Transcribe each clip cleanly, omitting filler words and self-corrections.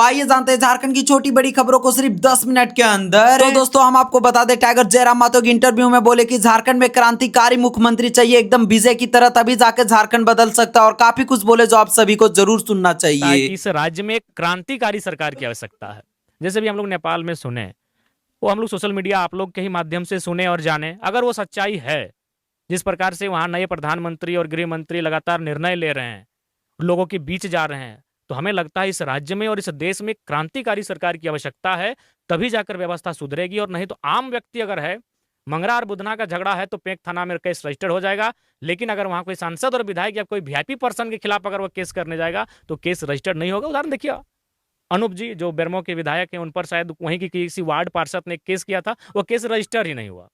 आइए जानते हैं झारखंड की छोटी बड़ी खबरों को सिर्फ 10 मिनट के अंदर। तो दोस्तों हम आपको बता दें, टाइगर जयराम मातो की इंटरव्यू में बोले कि झारखंड में क्रांतिकारी मुख्यमंत्री चाहिए एकदम विजय की तरह, तभी जाकर झारखंड बदल सकता है। और काफी कुछ बोले जो आप सभी को जरूर सुनना चाहिए। कि इस राज्य में एक क्रांतिकारी सरकार की आवश्यकता है। जैसे भी हम लोग नेपाल में सुने, वो हम लोग सोशल मीडिया आप लोग के ही माध्यम से सुने और जाने। अगर वो सच्चाई है, जिस प्रकार से वहाँ नए प्रधानमंत्री और गृह मंत्री लगातार निर्णय ले रहे हैं, लोगों के बीच जा रहे हैं, तो हमें लगता है इस राज्य में और इस देश में क्रांतिकारी सरकार की आवश्यकता है। तभी जाकर व्यवस्था सुधरेगी। और नहीं तो आम व्यक्ति अगर है, मंगरा और बुधना का झगड़ा है तो पेंक थाना में केस रजिस्टर्ड हो जाएगा। लेकिन अगर वहां कोई सांसद और विधायक या कोई वीआईपी पर्सन के खिलाफ अगर वो केस करने जाएगा तो केस रजिस्टर्ड नहीं होगा। उदाहरण देखिए, अनूप जी जो बेरमो के विधायक हैं, उन पर शायद वहीं की किसी वार्ड पार्षद ने केस किया था, वो केस रजिस्टर ही नहीं हुआ।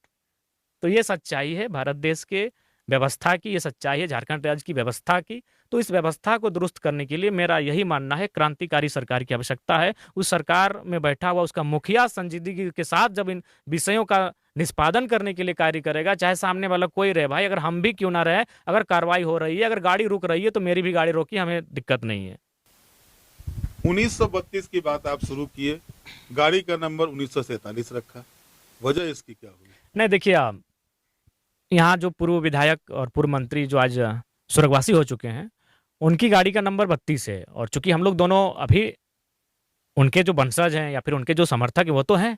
तो ये सच्चाई है भारत देश के व्यवस्था की, ये सच्चाई है झारखंड राज्य की व्यवस्था की। तो इस व्यवस्था को दुरुस्त करने के लिए मेरा यही मानना है, क्रांतिकारी सरकार की आवश्यकता है। उस सरकार में बैठा हुआ उसका मुखिया संजीदगी के साथ जब इन विषयों का निष्पादन करने के लिए कार्य करेगा, चाहे सामने वाला कोई रहे, भाई अगर हम भी क्यों ना रहे, अगर कार्रवाई हो रही है, अगर गाड़ी रुक रही है तो मेरी भी गाड़ी रोकी, हमें दिक्कत नहीं है। 1932 की बात आप शुरू किए, गाड़ी का नंबर 1947 रखा, वजह इसकी क्या हुई? नहीं देखिए, यहाँ जो पूर्व विधायक और पूर्व मंत्री जो आज स्वर्गवासी हो चुके हैं, उनकी गाड़ी का नंबर 32 है। और चूंकि हम लोग दोनों अभी उनके जो वंशज हैं या फिर उनके जो समर्थक हैं वो तो हैं,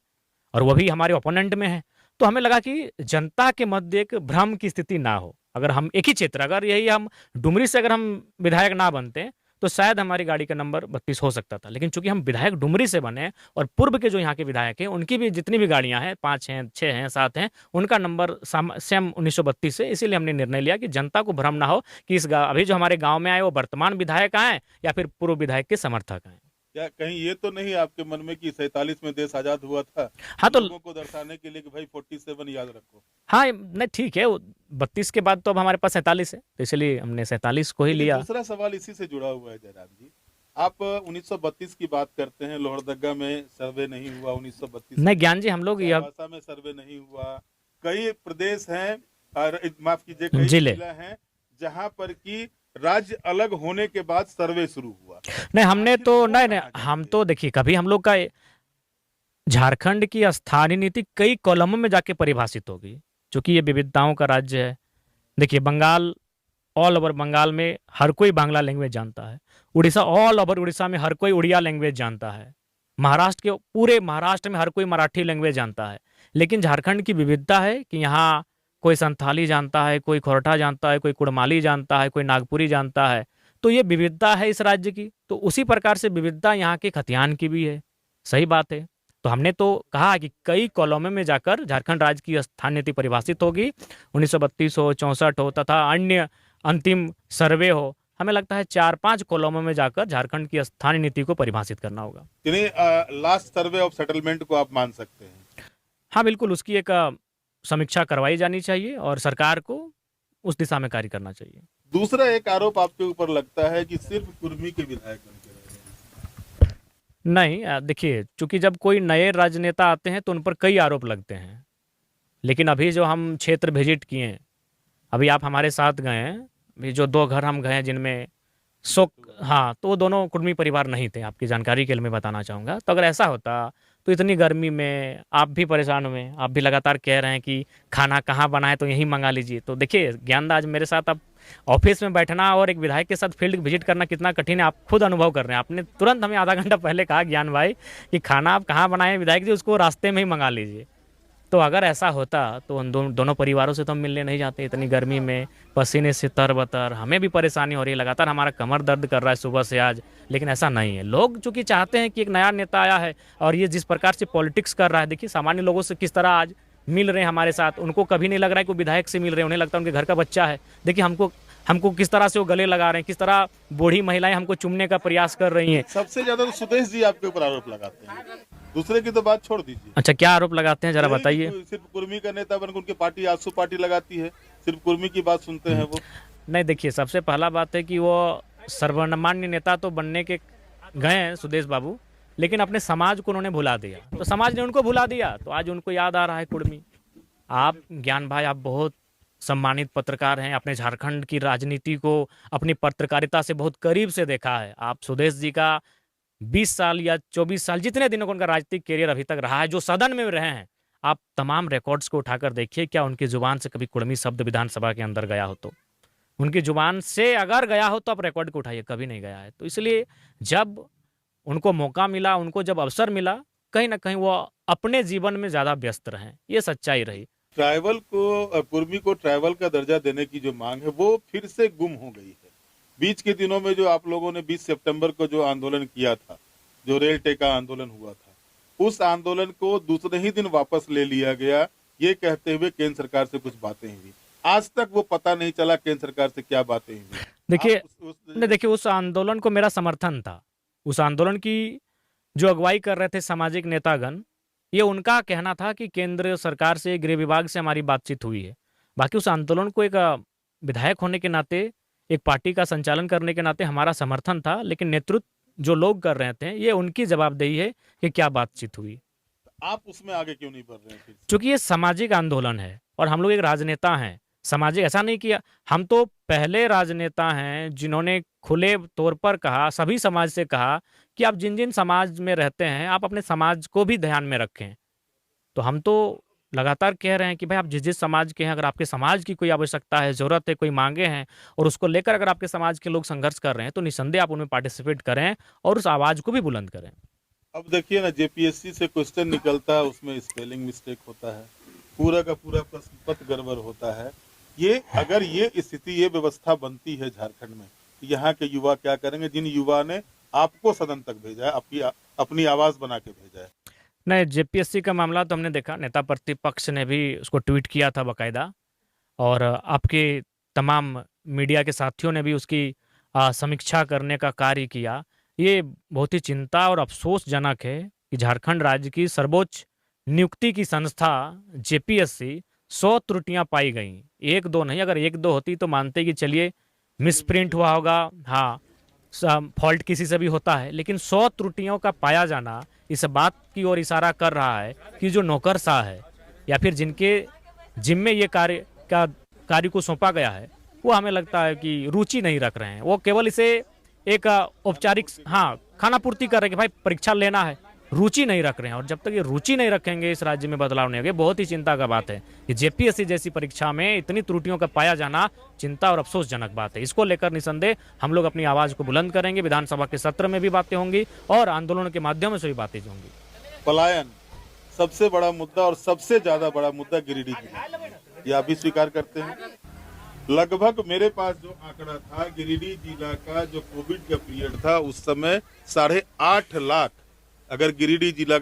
और वो भी हमारे ओपोनेंट में है, तो हमें लगा कि जनता के मध्य एक भ्रम की स्थिति ना हो। अगर हम एक ही क्षेत्र, अगर यही हम डुमरी से अगर हम विधायक ना बनते तो शायद हमारी गाड़ी का नंबर 32 हो सकता था। लेकिन चूंकि हम विधायक डुमरी से बने और पूर्व के जो यहाँ के विधायक हैं उनकी भी जितनी भी गाड़ियां हैं, 5 हैं, 6 हैं, 7 हैं, उनका नंबर सेम 1932 है। इसीलिए हमने निर्णय लिया कि जनता को भ्रम ना हो कि अभी जो हमारे गाँव में आए वो वर्तमान विधायक आए या फिर पूर्व विधायक के समर्थक आए। क्या कहीं ये तो नहीं आपके मन में कि 47 में देश आजाद हुआ था? हाँ, तो लोगों को दर्शाने के लिए कि भाई 47 याद रखो। हाँ, नहीं ठीक है, 32 के बाद तो अब हमारे पास 47 है, तो इसलिए हमने 47 को ही लिया। दूसरा सवाल इसी से जुड़ा हुआ है जयराम जी, आप 1932 की बात करते हैं, लोहरदगा में सर्वे नहीं हुआ 1932 नहीं ज्ञान जी, हम लोग चाईबासा में सर्वे नहीं हुआ, कई प्रदेश हैं और माफ कीजिए कई जिले जिला हैं जहां पर की राज्य अलग होने के बाद सर्वे शुरू हुआ। नहीं, हमने तो नहीं, हम तो देखिए, कभी हम लोग का झारखंड की स्थानीय नीति कई कॉलमों में जाके परिभाषित होगी, क्योंकि ये विविधताओं का राज्य है। देखिए, बंगाल, ऑल ओवर बंगाल में हर कोई बांग्ला लैंग्वेज जानता है। उड़ीसा, ऑल ओवर उड़ीसा में हर कोई उड़िया लैंग्वेज जानता है। महाराष्ट्र के पूरे महाराष्ट्र में हर कोई मराठी लैंग्वेज जानता है। लेकिन झारखंड की विविधता है कि यहाँ कोई संथाली जानता है, कोई खोरठा जानता है, कोई कुड़माली जानता है, कोई नागपुरी जानता है। तो ये विविधता है इस राज्य की। तो उसी प्रकार से विविधता यहाँ के खतियान की भी है। सही बात है। तो हमने तो कहा कि कई कॉलमों में जाकर झारखंड राज्य की स्थानीय नीति परिभाषित होगी, 1932 हो, 64 हो तथा अन्य अंतिम सर्वे हो। हमें लगता है 4-5 कॉलमों में जाकर झारखंड की स्थानीय नीति को परिभाषित करना होगा। लास्ट सर्वे ऑफ सेटलमेंट को आप मान सकते हैं? हाँ बिल्कुल, उसकी एक समीक्षा करवाई जानी चाहिए और सरकार को उस दिशा में कार्य करना चाहिए। दूसरा एक आरोप आपके ऊपर लगता है कि सिर्फ कुर्मी के विधायक बन के रह गए। नहीं, देखिए, चूंकि जब कोई नए राजनेता आते हैं तो उन पर कई आरोप लगते हैं। लेकिन अभी जो हम क्षेत्र विजिट किए, अभी आप हमारे साथ गए हैं, अभी जो 2 घर हम गए हैं जिनमें हाँ, तो वो दोनों कुर्मी परिवार नहीं थे। आपकी जानकारी के लिए मैं बताना चाहूँगा। तो अगर ऐसा होता तो इतनी गर्मी में आप भी परेशान हुए, आप भी लगातार कह रहे हैं कि खाना कहाँ बना है तो यहीं मंगा लीजिए। तो देखिए ज्ञान, आज मेरे साथ आप ऑफिस में बैठना और एक विधायक के साथ फील्ड विजिट करना कितना कठिन है, आप खुद अनुभव कर रहे हैं। आपने तुरंत हमें आधा घंटा पहले कहा ज्ञान भाई कि खाना आप कहाँ बनाए विधायक जी, उसको रास्ते में ही मंगा लीजिए। तो अगर ऐसा होता तो उन दोनों परिवारों से तो हम मिलने नहीं जाते। इतनी गर्मी में पसीने से तरबतर, हमें भी परेशानी हो रही है, लगातार हमारा कमर दर्द कर रहा है सुबह से आज। लेकिन ऐसा नहीं है। लोग चूंकि चाहते हैं कि एक नया नेता आया है और ये जिस प्रकार से पॉलिटिक्स कर रहा है, देखिए सामान्य लोगों से किस तरह आज मिल रहे हैं हमारे साथ, उनको कभी नहीं लग रहा है कि वो विधायक से मिल रहे हैं, उन्हें लगता है उनके घर का बच्चा है। देखिए हमको किस तरह से वो गले लगा रहे हैं, किस तरह बूढ़ी महिलाएं हमको चुमने का प्रयास कर रही हैं। सबसे ज्यादा तो सुदेश जी आपके ऊपर आरोप लगाते हैं, दूसरे की तो बात छोड़ दीजिए। अच्छा, क्या आरोप लगाते हैं जरा बताइए। सिर्फ कुर्मी का नेता बनकर उनकी पार्टी आजसू पार्टी लगाती है, सिर्फ कुर्मी की बात सुनते हैं वो। नहीं देखिए, सबसे पहला बात है कि वो सर्वमान्य नेता तो बनने के गए हैं सुदेश बाबू, लेकिन अपने समाज को उन्होंने भुला दिया। तो समाज ने उनको भुला दिया तो आज उनको याद आ रहा है कुर्मी। आप ज्ञान भाई, आप बहुत सम्मानित पत्रकार हैं, अपने झारखंड की राजनीति को अपनी पत्रकारिता से बहुत करीब से देखा है। आप सुदेश जी का 20 साल या 24 साल जितने दिनों का उनका राजनीतिक करियर अभी तक रहा है, जो सदन में रहे हैं, आप तमाम रिकॉर्ड्स को उठाकर देखिए, क्या उनकी जुबान से कभी कुड़मी शब्द विधानसभा के अंदर गया हो? तो उनकी जुबान से अगर गया हो तो आप रिकॉर्ड को उठाइए, कभी नहीं गया है। तो इसलिए जब उनको मौका मिला, उनको जब अवसर मिला, कहीं ना कहीं वो अपने जीवन में ज्यादा व्यस्त रहे, ये सच्चाई रही। ट्राइबल को, कुर्मी को ट्राइबल का दर्जा देने की जो मांग है वो फिर से गुम हो गई है। बीच के दिनों में जो आप लोगों ने 20 सितंबर को जो आंदोलन किया था, जो रेल टेका आंदोलन हुआ था, उस आंदोलन को दूसरे ही दिन वापस ले लिया गया, ये कहते हुए केंद्र सरकार से कुछ बातें हुई। आज तक वो पता नहीं चला केंद्र सरकार से क्या बातें हुई। देखिए उस आंदोलन को मेरा समर्थन था। उस आंदोलन की जो अगुवाई कर रहे थे सामाजिक नेतागण, ये उनका कहना था कि केंद्र सरकार से, गृह विभाग से हमारी बातचीत हुई है। बाकी उस आंदोलन को एक विधायक होने के नाते, एक पार्टी का संचालन करने के नाते हमारा समर्थन था, लेकिन नेतृत्व जो लोग कर रहे थे, ये उनकी जवाबदेही है कि क्या बातचीत हुई। आप उसमें आगे क्यों नहीं बढ़ रहे हैं? क्योंकि ये सामाजिक आंदोलन है और हम लोग एक राजनेता हैं। सामाजिक ऐसा नहीं किया, हम तो पहले राजनेता हैं जिन्होंने खुले तौर पर कहा, सभी समाज से कहा कि आप जिन जिन समाज में रहते हैं, आप अपने समाज को भी ध्यान में रखें। तो हम तो लगातार कह रहे हैं कि भाई आप जिस जिस समाज के हैं, अगर आपके समाज की कोई आवश्यकता है, जरूरत है, कोई मांगे हैं और उसको लेकर अगर आपके समाज के लोग संघर्ष कर रहे हैं, तो निसंदेह आप उनमें पार्टिसिपेट करें और उस आवाज को भी बुलंद करें। अब देखिए ना, जेपीएससी से क्वेश्चन निकलता है, उसमें स्पेलिंग मिस्टेक होता है, पूरा का पूरा प्रश्न पत्र गड़बड़ होता है। ये अगर ये स्थिति, ये व्यवस्था बनती है झारखंड में, तो यहाँ के युवा क्या करेंगे, जिन युवा ने आपको सदन तक भेजा है, अपनी आवाज बना के भेजा है? नहीं, जेपीएससी का मामला तो हमने देखा, नेता प्रतिपक्ष ने भी उसको ट्वीट किया था बाकायदा, और आपके तमाम मीडिया के साथियों ने भी उसकी समीक्षा करने का कार्य किया। ये बहुत ही चिंता और अफसोसजनक है कि झारखंड राज्य की सर्वोच्च नियुक्ति की संस्था जेपीएससी 100 त्रुटियां पाई गई, एक दो नहीं। अगर एक दो होती तो मानते कि चलिए मिसप्रिंट हुआ होगा, हाँ फॉल्ट किसी से भी होता है, लेकिन 100 त्रुटियों का पाया जाना इस बात की ओर इशारा कर रहा है कि जो नौकरशाह है या फिर जिनके जिम्मे ये कार्य को सौंपा गया है, वो हमें लगता है कि रुचि नहीं रख रहे हैं। वो केवल इसे एक औपचारिक खाना पूर्ति कर रहे हैं कि भाई परीक्षा लेना है, रुचि नहीं रख रहे हैं। और जब तक ये रुचि नहीं रखेंगे, इस राज्य में बदलाव नहीं होगा। बहुत ही चिंता का बात है कि जेपीएससी जैसी परीक्षा में इतनी त्रुटियों का पाया जाना चिंता और अफसोसजनक बात है। इसको लेकर निसंदेह हम लोग अपनी आवाज को बुलंद करेंगे, विधानसभा के सत्र में भी बातें होंगी और आंदोलन के माध्यम से भी बातें होंगी। पलायन सबसे बड़ा मुद्दा और सबसे ज्यादा बड़ा मुद्दा गिरिडीह जिला, ये आप भी स्वीकार करते हैं? लगभग मेरे पास जो आंकड़ा था, गिरिडीह जिला का जो कोविड का पीरियड था, उस समय 8.5 लाख, अगर गिरिडीह जिला